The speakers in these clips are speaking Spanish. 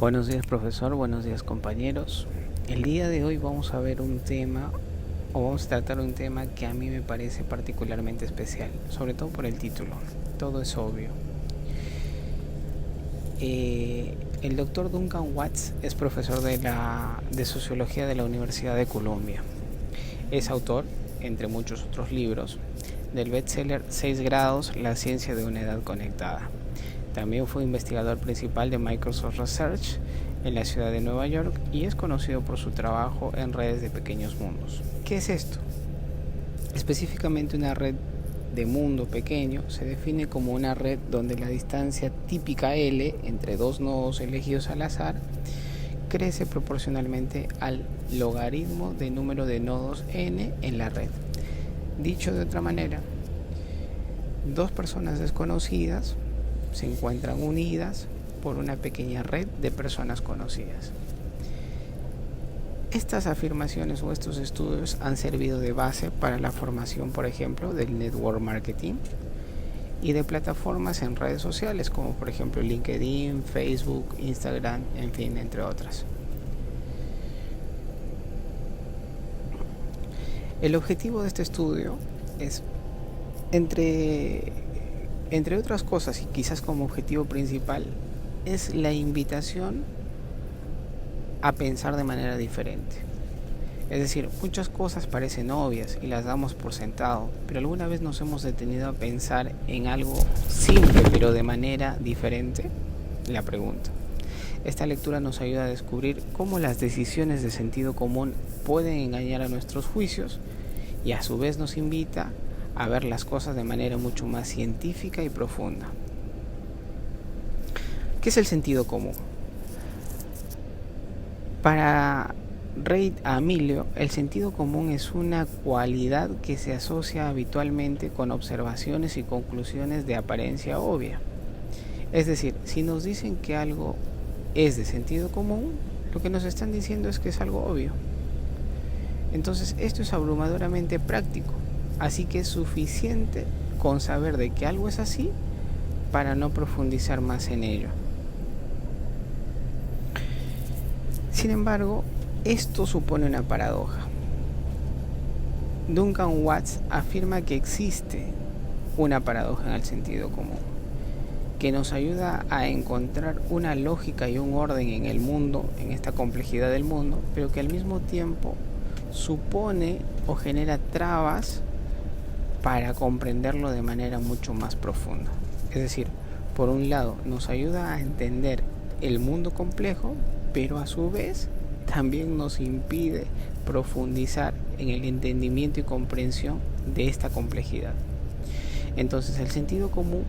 Buenos días, profesor, buenos días, compañeros. El día de hoy vamos a ver un tema, o vamos a tratar un tema que a mí me parece particularmente especial, sobre todo por el título. Todo es obvio. El doctor Duncan Watts es profesor de Sociología de la Universidad de Columbia. Es autor, entre muchos otros libros, del bestseller 6 grados, la ciencia de una edad conectada. También fue investigador principal de Microsoft Research en la ciudad de Nueva York y es conocido por su trabajo en redes de pequeños mundos. ¿Qué es esto? Específicamente, una red de mundo pequeño se define como una red donde la distancia típica L entre dos nodos elegidos al azar crece proporcionalmente al logaritmo del número de nodos n en la red. Dicho de otra manera, dos personas desconocidas se encuentran unidas por una pequeña red de personas conocidas. Estas afirmaciones o estos estudios han servido de base para la formación, por ejemplo, del network marketing y de plataformas en redes sociales como por ejemplo LinkedIn, Facebook, Instagram, en fin, entre otras. El objetivo de este estudio es, entre otras cosas, y quizás como objetivo principal, es la invitación a pensar de manera diferente. Es decir, muchas cosas parecen obvias y las damos por sentado, pero ¿alguna vez nos hemos detenido a pensar en algo simple pero de manera diferente? La pregunta. Esta lectura nos ayuda a descubrir cómo las decisiones de sentido común pueden engañar a nuestros juicios y a su vez nos invita a ver las cosas de manera mucho más científica y profunda. ¿Qué es el sentido común? Para Reid Amilio, el sentido común es una cualidad que se asocia habitualmente con observaciones y conclusiones de apariencia obvia. Es decir, si nos dicen que algo es de sentido común, lo que nos están diciendo es que es algo obvio. Entonces, esto es abrumadoramente práctico. Así que es suficiente con saber de que algo es así para no profundizar más en ello. Sin embargo, esto supone una paradoja. Duncan Watts afirma que existe una paradoja en el sentido común, que nos ayuda a encontrar una lógica y un orden en el mundo, en esta complejidad del mundo, pero que al mismo tiempo supone o genera trabas para comprenderlo de manera mucho más profunda. Es decir, por un lado nos ayuda a entender el mundo complejo, pero a su vez también nos impide profundizar en el entendimiento y comprensión de esta complejidad. Entonces, el sentido común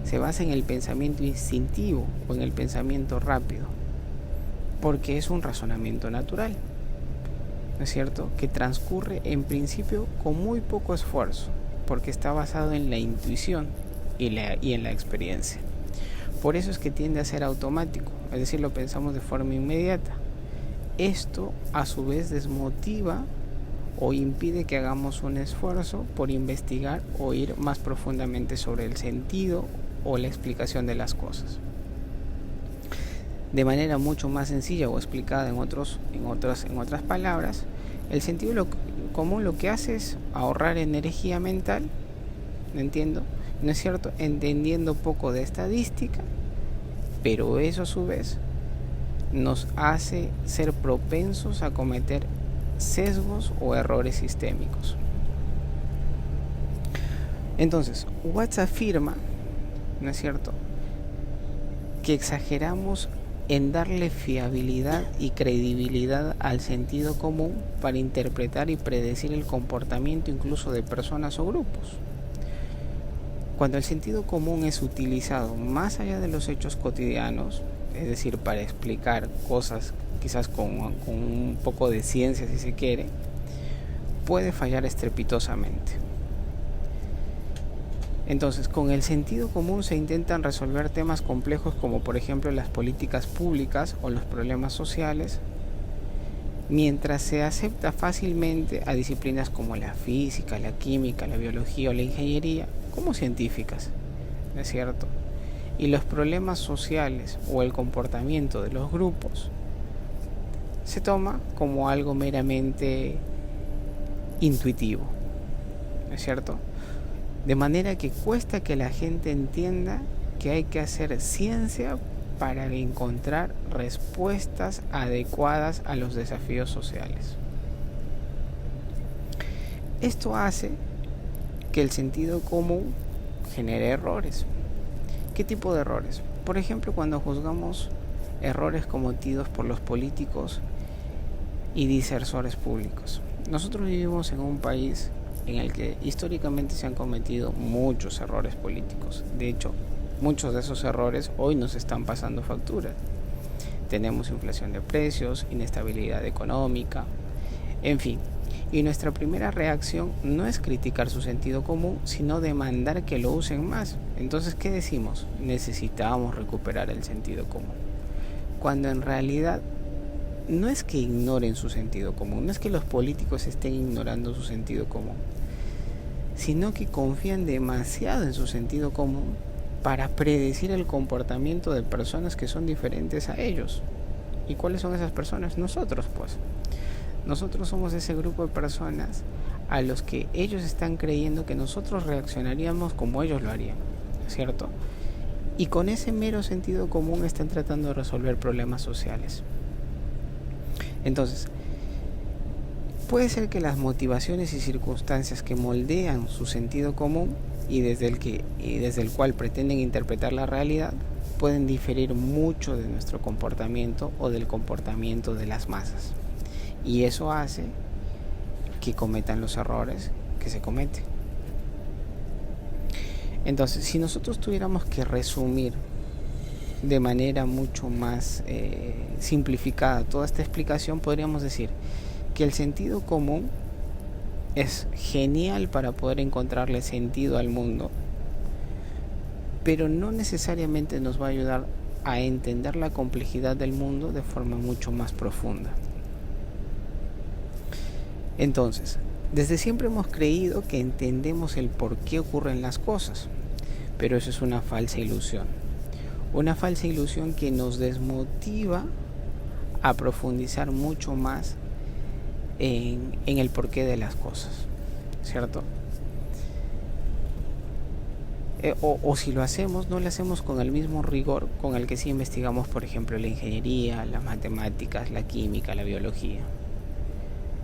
se basa en el pensamiento instintivo o en el pensamiento rápido, porque es un razonamiento natural, ¿no es cierto?, que transcurre en principio con muy poco esfuerzo, porque está basado en la intuición y en la experiencia. Por eso es que tiende a ser automático, es decir, lo pensamos de forma inmediata. Esto a su vez desmotiva o impide que hagamos un esfuerzo por investigar o ir más profundamente sobre el sentido o la explicación de las cosas. De manera mucho más sencilla o explicada en otras palabras, el sentido común lo que hace es ahorrar energía mental, ¿no es cierto?, entendiendo poco de estadística, pero eso a su vez nos hace ser propensos a cometer sesgos o errores sistémicos. Entonces, Watts afirma, ¿no es cierto?, que exageramos en darle fiabilidad y credibilidad al sentido común para interpretar y predecir el comportamiento incluso de personas o grupos. Cuando el sentido común es utilizado más allá de los hechos cotidianos, es decir, para explicar cosas quizás con un poco de ciencia si se quiere, puede fallar estrepitosamente. Entonces, con el sentido común se intentan resolver temas complejos como por ejemplo las políticas públicas o los problemas sociales, mientras se acepta fácilmente a disciplinas como la física, la química, la biología o la ingeniería como científicas, ¿no es cierto? y los problemas sociales o el comportamiento de los grupos se toma como algo meramente intuitivo, ¿no es cierto? De manera que cuesta que la gente entienda que hay que hacer ciencia para encontrar respuestas adecuadas a los desafíos sociales. Esto hace que el sentido común genere errores. ¿Qué tipo de errores? Por ejemplo, cuando juzgamos errores cometidos por los políticos y disertores públicos. Nosotros vivimos en un país en el que históricamente se han cometido muchos errores políticos. De hecho, muchos de esos errores hoy nos están pasando factura. Tenemos inflación de precios, inestabilidad económica, en fin. Y nuestra primera reacción no es criticar su sentido común, sino demandar que lo usen más. Entonces, ¿qué decimos? Necesitamos recuperar el sentido común. Cuando en realidad no es que ignoren su sentido común, no es que los políticos estén ignorando su sentido común, sino que confían demasiado en su sentido común para predecir el comportamiento de personas que son diferentes a ellos. ¿Y cuáles son esas personas? Nosotros, pues. Nosotros somos ese grupo de personas a los que ellos están creyendo que nosotros reaccionaríamos como ellos lo harían, ¿cierto? Y con ese mero sentido común están tratando de resolver problemas sociales. Entonces, puede ser que las motivaciones y circunstancias que moldean su sentido común y desde el cual pretenden interpretar la realidad pueden diferir mucho de nuestro comportamiento o del comportamiento de las masas. Y eso hace que cometan los errores que se cometen. Entonces, si nosotros tuviéramos que resumir de manera mucho más simplificada toda esta explicación, podríamos decir que el sentido común es genial para poder encontrarle sentido al mundo, pero no necesariamente nos va a ayudar a entender la complejidad del mundo de forma mucho más profunda. Entonces, desde siempre hemos creído que entendemos el por qué ocurren las cosas, pero eso es una falsa ilusión. Una falsa ilusión que nos desmotiva a profundizar mucho más en el porqué de las cosas, ¿cierto? O si lo hacemos, no lo hacemos con el mismo rigor con el que sí investigamos, por ejemplo, la ingeniería, las matemáticas, la química, la biología.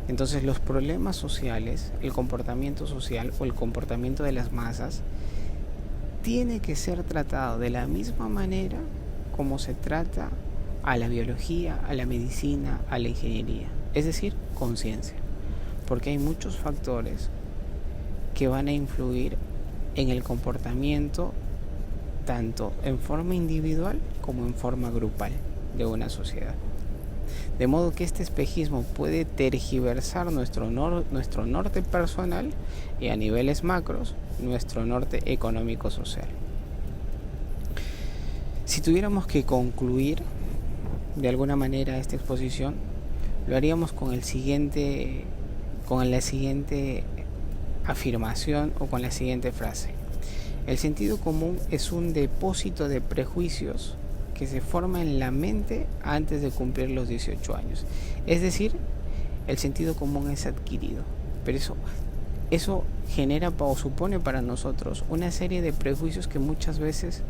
Entonces, los problemas sociales, el comportamiento social o el comportamiento de las masas tiene que ser tratado de la misma manera como se trata a la biología, a la medicina, a la ingeniería, es decir, con ciencia, porque hay muchos factores que van a influir en el comportamiento tanto en forma individual como en forma grupal de una sociedad. De modo que este espejismo puede tergiversar nuestro norte personal y a niveles macros, nuestro norte económico-social. Si tuviéramos que concluir de alguna manera esta exposición, lo haríamos con la siguiente afirmación o con la siguiente frase. El sentido común es un depósito de prejuicios que se forma en la mente antes de cumplir los 18 años. Es decir, el sentido común es adquirido, pero eso genera o supone para nosotros una serie de prejuicios que muchas veces,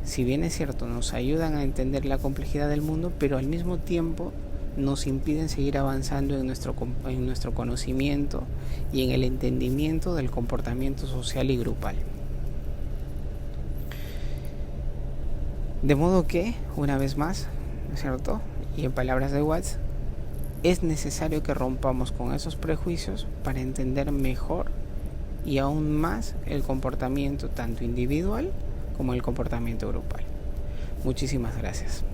si bien es cierto, nos ayudan a entender la complejidad del mundo, pero al mismo tiempo nos impiden seguir avanzando en nuestro conocimiento y en el entendimiento del comportamiento social y grupal. De modo que, una vez más, ¿no es cierto? Y en palabras de Watts, es necesario que rompamos con esos prejuicios para entender mejor y aún más el comportamiento tanto individual como el comportamiento grupal. Muchísimas gracias.